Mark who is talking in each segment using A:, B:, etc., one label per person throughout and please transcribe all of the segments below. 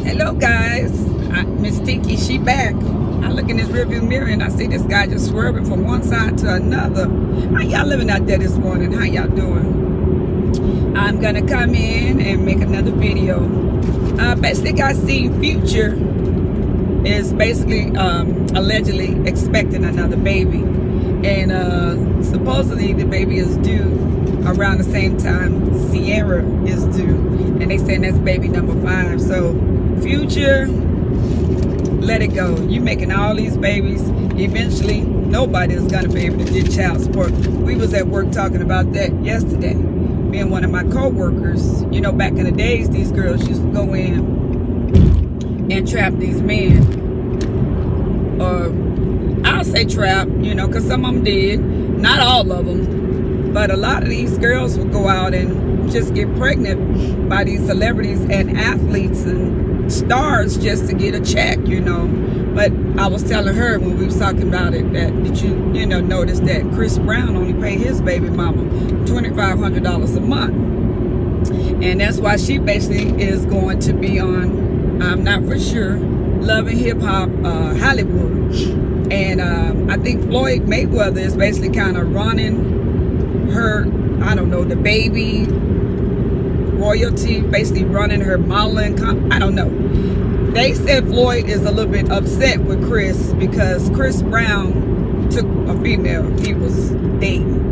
A: Hello guys, Miss Tinky, she back. I look in this rearview mirror and I see this guy just swerving from one side to another. How y'all living out there this morning? How y'all doing? I'm gonna come in and make another video. Basically I seen Future is basically allegedly expecting another baby, and supposedly the baby is due around the same time Sierra is due, and they saying that's baby number 5. So Future, let it go. You making all these babies, eventually nobody is gonna be able to get child support. We was at work talking about that yesterday. Me and one of my co-workers, you know, back in the days these girls used to go in and trap these men, or I'll say trap, you know, because some of them did, not all of them, but a lot of these girls would go out and just get pregnant by these celebrities and athletes and stars just to get a check, you know. But I was telling her when we was talking about it that, did you know, notice that Chris Brown only paid his baby mama $2,500 a month, and that's why she basically is going to be on, I'm not for sure, Love and Hip Hop Hollywood. And I think Floyd Mayweather is basically kind of running her, I don't know, the baby royalty, basically running her modeling I don't know. They said Floyd is a little bit upset with Chris because Chris Brown took a female he was dating.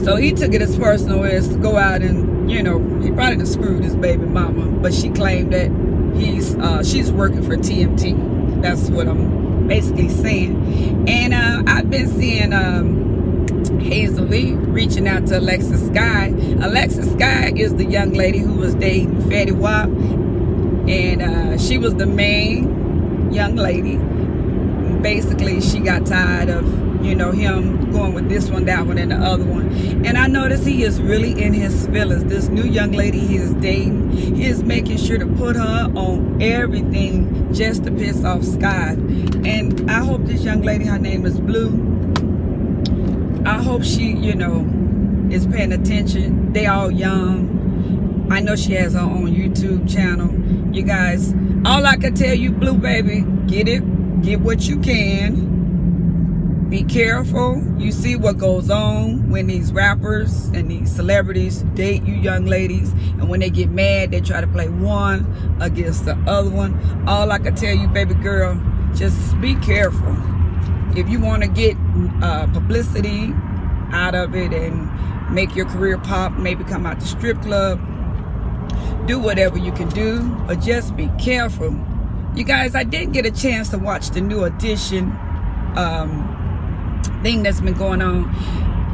A: So he took it as personal as to go out and, you know, he probably done screwed his baby mama, but she claimed that she's working for TMT. That's what I'm basically saying. And I've been seeing Hazel Lee reaching out to Alexis Sky. Alexis Sky is the young lady who was dating Fetty Wap, and she was the main young lady. Basically, she got tired of, you know, him going with this one, that one, and the other one. And I noticed he is really in his feelings. This new young lady he is dating, he is making sure to put her on everything just to piss off Sky. And I hope this young lady, her name is Blue, I hope she, you know, is paying attention. They all young. I know she has her own YouTube channel. You guys, all I can tell you, Blue baby, get it, get what you can. Be careful. You see what goes on when these rappers and these celebrities date you young ladies, and when they get mad, they try to play one against the other one. All I can tell you, baby girl, just be careful. If you want to get publicity out of it and make your career pop, maybe come out the strip club, do whatever you can do, but just be careful. You guys, I didn't get a chance to watch the New Edition thing that's been going on.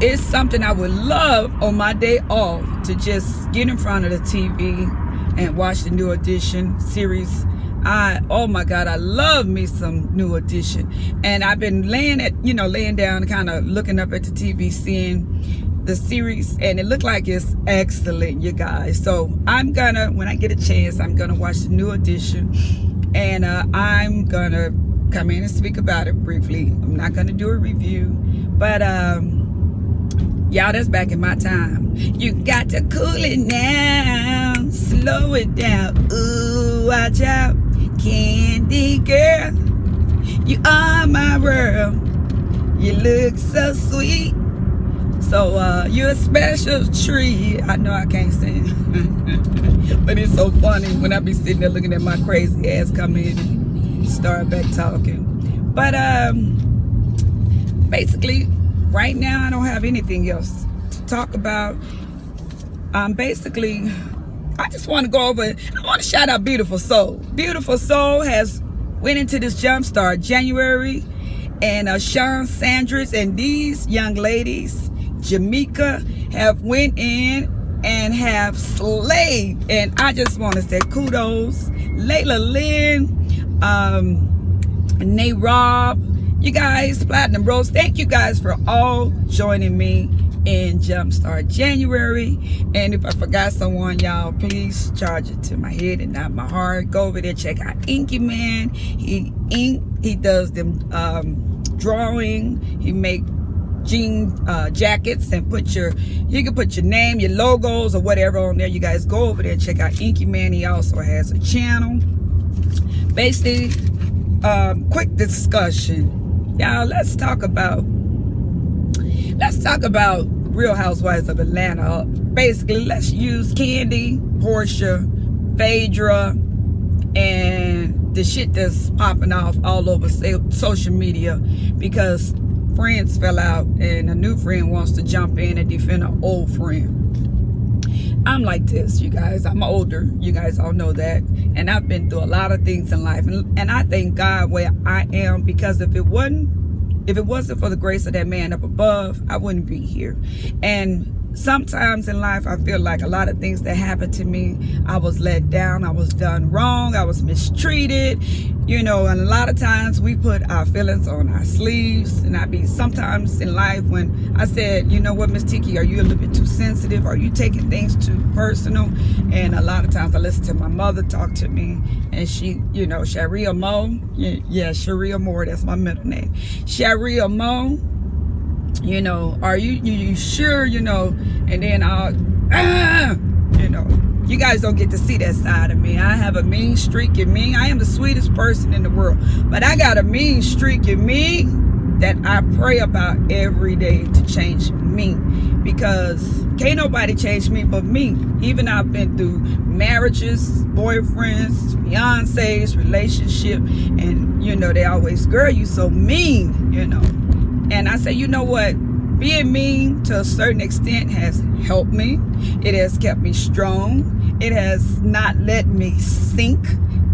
A: It's something I would love on my day off to just get in front of the TV and watch the New Edition series. Oh my God, I love me some New Edition. And I've been laying down, kind of looking up at the TV, seeing the series, and it looked like it's excellent, you guys. So I'm gonna, when I get a chance, I'm gonna watch the New Edition, and I'm gonna come in and speak about it briefly. I'm not gonna do a review, but y'all, that's back in my time. You got to cool it down, slow it down. Ooh, watch out, Kandy girl, you are my world. You look so sweet, so you're a special treat. I know I can't sing, but it's so funny when I be sitting there looking at my crazy ass come in and start back talking. But basically, right now I don't have anything else to talk about. Basically, I just want to go over, I want to shout out Beautiful Soul. Beautiful Soul has went into this Jumpstart January, and Sean Sanders and these young ladies, Jamaica, have went in and have slayed. And I just want to say kudos. Layla Lynn, Nate Robb, you guys, Platinum Rose, thank you guys for all joining me in Jumpstart January. And if I forgot someone, y'all, please charge it to my head and not my heart. Go over there, check out Inky Man. He does them drawing. He make jean jackets and you can put your name, your logos, or whatever on there. You guys go over there and check out Inky Man. He also has a channel. Basically, quick discussion, y'all. Let's talk about Real Housewives of Atlanta. Basically, let's use Kandy, Portia, Phaedra, and the shit that's popping off all over social media because friends fell out and a new friend wants to jump in and defend an old friend. I'm like this, you guys. I'm older. You guys all know that. And I've been through a lot of things in life. And I thank God where I am, because if it wasn't for the grace of that man up above, I wouldn't be here. And sometimes in life, I feel like a lot of things that happened to me, I was let down, I was done wrong, I was mistreated, and a lot of times we put our feelings on our sleeves. And sometimes in life when I said, you know what, Miss Tiki, are you a little bit too sensitive? Are you taking things too personal? And a lot of times I listen to my mother talk to me, and she, Sharia Mo, yeah, Sharia Moore, that's my middle name. Sharia Mo, are you sure, and then you guys don't get to see that side of me. I have a mean streak in me. I am the sweetest person in the world, but I got a mean streak in me that I pray about every day to change me, because can't nobody change me but me. Even I've been through marriages, boyfriends, fiancés, relationship, and they always, girl, you so mean, And I say, you know what? Being mean to a certain extent has helped me. It has kept me strong. It has not let me sink.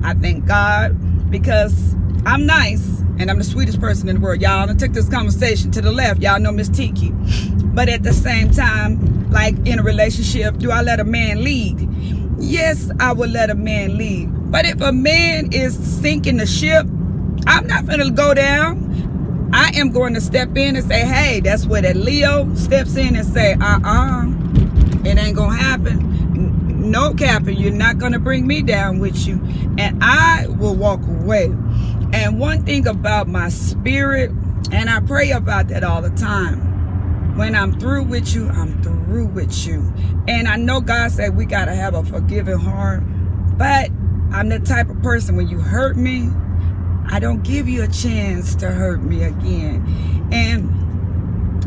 A: I thank God, because I'm nice and I'm the sweetest person in the world. Y'all, I took this conversation to the left. Y'all know Miss Tiki. But at the same time, like in a relationship, do I let a man lead? Yes, I would let a man lead. But if a man is sinking the ship, I'm not going to go down. I am going to step in and say, hey, that's where that Leo steps in and say, it ain't going to happen. No capping. You're not going to bring me down with you. And I will walk away. And one thing about my spirit, and I pray about that all the time, when I'm through with you, I'm through with you. And I know God said we got to have a forgiving heart, but I'm the type of person, when you hurt me, I don't give you a chance to hurt me again.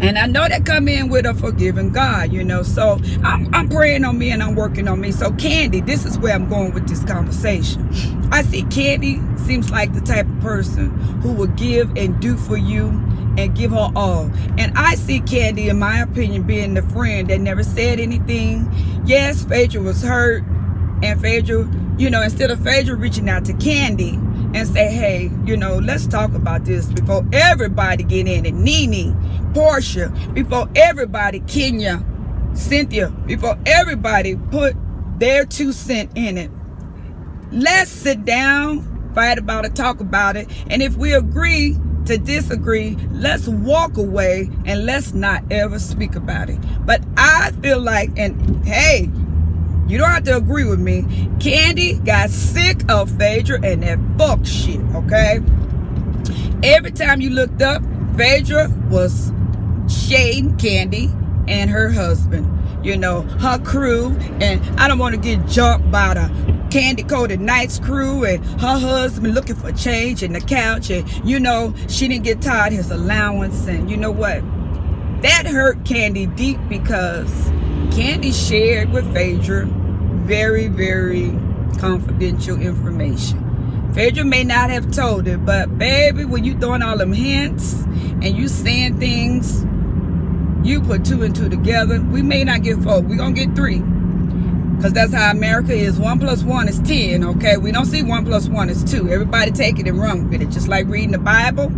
A: And I know that come in with a forgiving God, so I'm praying on me and I'm working on me. So Kandy, this is where I'm going with this conversation. I see Kandy seems like the type of person who will give and do for you and give her all. And I see Kandy, in my opinion, being the friend that never said anything. Yes, Phaedra was hurt, and Phaedra, instead of Phaedra reaching out to Kandy and say, hey, let's talk about this before everybody get in it. Nene, Portia, before everybody, Kenya, Cynthia, before everybody put their 2 cents in it. Let's sit down, fight about it, talk about it. And if we agree to disagree, let's walk away and let's not ever speak about it. But I feel like, and hey, you don't have to agree with me, Kandy got sick of Phaedra and that fuck shit, okay? Every time you looked up, Phaedra was shading Kandy and her husband, her crew. And I don't want to get jumped by the Candy Coated Nights crew and her husband looking for change in the couch. And, she didn't get tired his allowance. And you know what? That hurt Kandy deep, because Kandy shared with Phaedra very, very confidential information. Phaedra may not have told it, but baby, when you throwing all them hints and you saying things, you put 2 and 2 together. We may not get 4. We're going to get 3. Because that's how America is. 1 + 1 is 10, okay? We don't see 1 + 1 is 2. Everybody take it and run with it. Just like reading the Bible,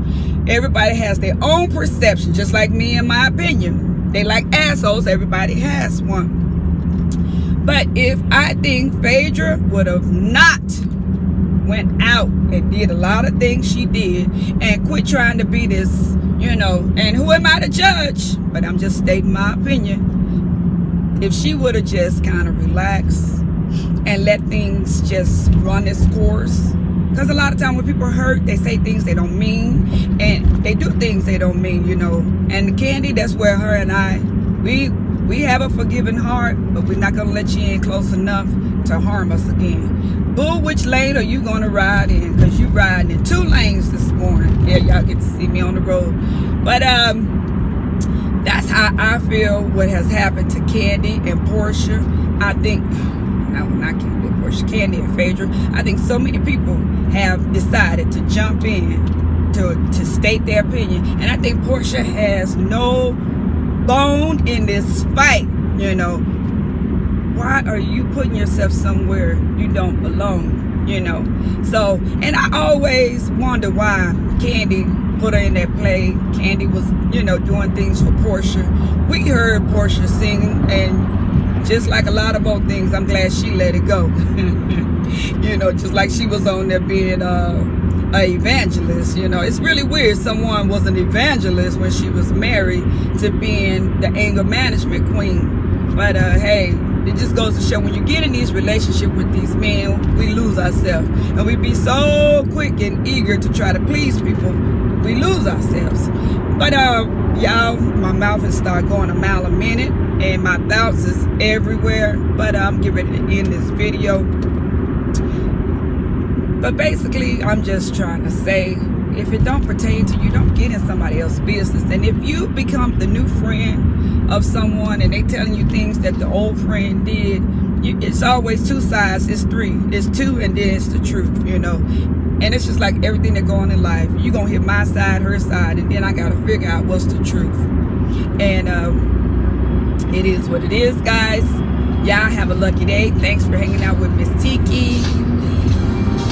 A: everybody has their own perception, just like me and my opinion. They like assholes. Everybody has one. But if I think Phaedra would have not went out and did a lot of things she did and quit trying to be this, and who am I to judge? But I'm just stating my opinion. If she would have just kind of relaxed and let things just run its course, Because a lot of time when people hurt, they say things they don't mean, and they do things they don't mean, you know. And Kandy, that's where her and I, we have a forgiving heart, but we're not gonna let you in close enough to harm us again. Boo, which lane are you gonna ride in? Because you riding in 2 lanes this morning. Yeah, y'all get to see me on the road. But that's how I feel what has happened to Kandy and Portia. I think, no, not Kandy and Portia, Kandy and Phaedra. I think so many people have decided to jump in to state their opinion. And I think Portia has no bone in this fight, you know. Why are you putting yourself somewhere you don't belong, you know? So, and I always wonder why Kandy put her in that play. Kandy was, you know, doing things for Portia. We heard Portia sing, and just like a lot of old things, I'm glad she let it go. You know, just like she was on there being an evangelist. You know, it's really weird someone was an evangelist when she was married to being the anger management queen. But hey, it just goes to show when you get in these relationships with these men, we lose ourselves, and we be so quick and eager to try to please people, we lose ourselves. But y'all, my mouth has started going a mile a minute, and my thoughts is everywhere. But I'm getting ready to end this video. But basically, I'm just trying to say, if it don't pertain to you, don't get in somebody else's business. And if you become the new friend of someone and they telling you things that the old friend did, it's always 2 sides. It's 3. It's 2, and then it's the truth, you know. And it's just like everything that going in life. You gonna hit my side, her side, and then I gotta figure out what's the truth. And it is what it is, guys. Y'all have a lucky day. Thanks for hanging out with Miss Tiki.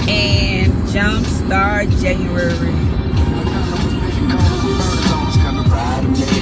A: And Jumpstart January.